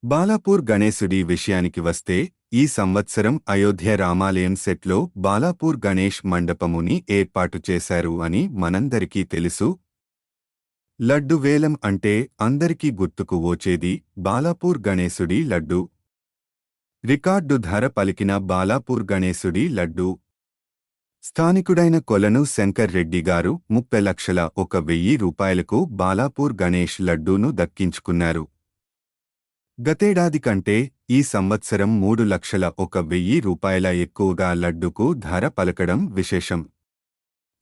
బాలాపూర్ గణేశుడి విషయానికి వస్తే ఈ సంవత్సరం అయోధ్య రామాలయం సెట్లో బాలాపూర్ గణేష్ మండపముని ఏర్పాటు చేశారు అని మనందరికీ తెలుసు. లడ్డు వేలం అంటే అందరికీ గుర్తుకు వచ్చేది బాలాపూర్ గణేశుడి లడ్డు. రికార్డు ధర పలికిన బాలాపూర్ గణేశుడి లడ్డు. స్థానికుడైన కొలను శంకర్ రెడ్డి గారు 30,01,000 రూపాయలకు బాలాపూర్ గణేష్ లడ్డూను దక్కించుకున్నారు. గతేడాది కంటే ఈ సంవత్సరం 3,01,000 రూపాయల ఎక్కువగా లడ్డుకు ధర పలకడం విశేషం.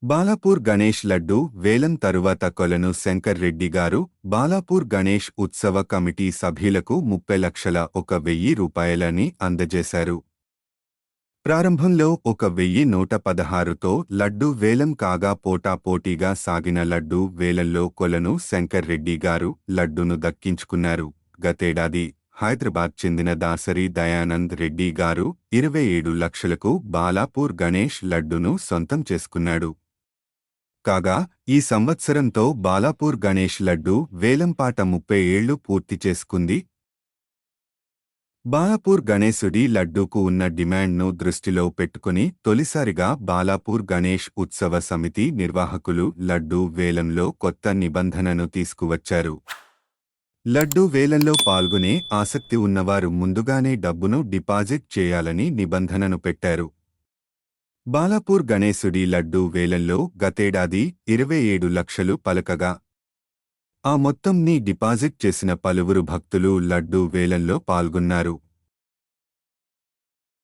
బాలాపూర్ గణేష్ లడ్డు వేలం తరువాత కొలను శంకర్ రెడ్డి గారు బాలాపూర్ గణేష్ ఉత్సవ కమిటీ సభ్యులకు 30,01,000 రూపాయలని అందజేశారు. ప్రారంభంలో 1,116తో లడ్డు వేలం కాగా పోటాపోటీగా సాగిన లడ్డు వేలంలో కొలను శంకర్ రెడ్డి గారు లడ్డును దక్కించుకున్నారు. గతేడాది హైదరాబాద్ చెందిన దాసరి దయానంద్ రెడ్డి గారు 27 లక్షలకు బాలాపూర్ గణేష్ లడ్డును సొంతం చేసుకున్నాడు. కాగా ఈ సంవత్సరంతో బాలాపూర్ గణేష్ లడ్డు వేలంపాట 30 ఏళ్లు పూర్తి చేసుకుంది. బాలాపూర్ గణేశుడి లడ్డూకు ఉన్న డిమాండ్ను దృష్టిలో పెట్టుకుని తొలిసారిగా బాలాపూర్ గణేష్ ఉత్సవ సమితి నిర్వాహకులు లడ్డూ వేలంలో కొత్త నిబంధనను తీసుకువచ్చారు. లడ్డూ వేలంలో పాల్గొనే ఆసక్తి ఉన్నవారు ముందుగానే డబ్బును డిపాజిట్ చేయాలని నిబంధనను పెట్టారు. బాలాపూర్ గణేశుడి లడ్డూ వేలంలో గతేడాది 27 లక్షలు పలకగా ఆ మొత్తంని డిపాజిట్ చేసిన పలువురు భక్తులు లడ్డూ వేలంలో పాల్గొన్నారు.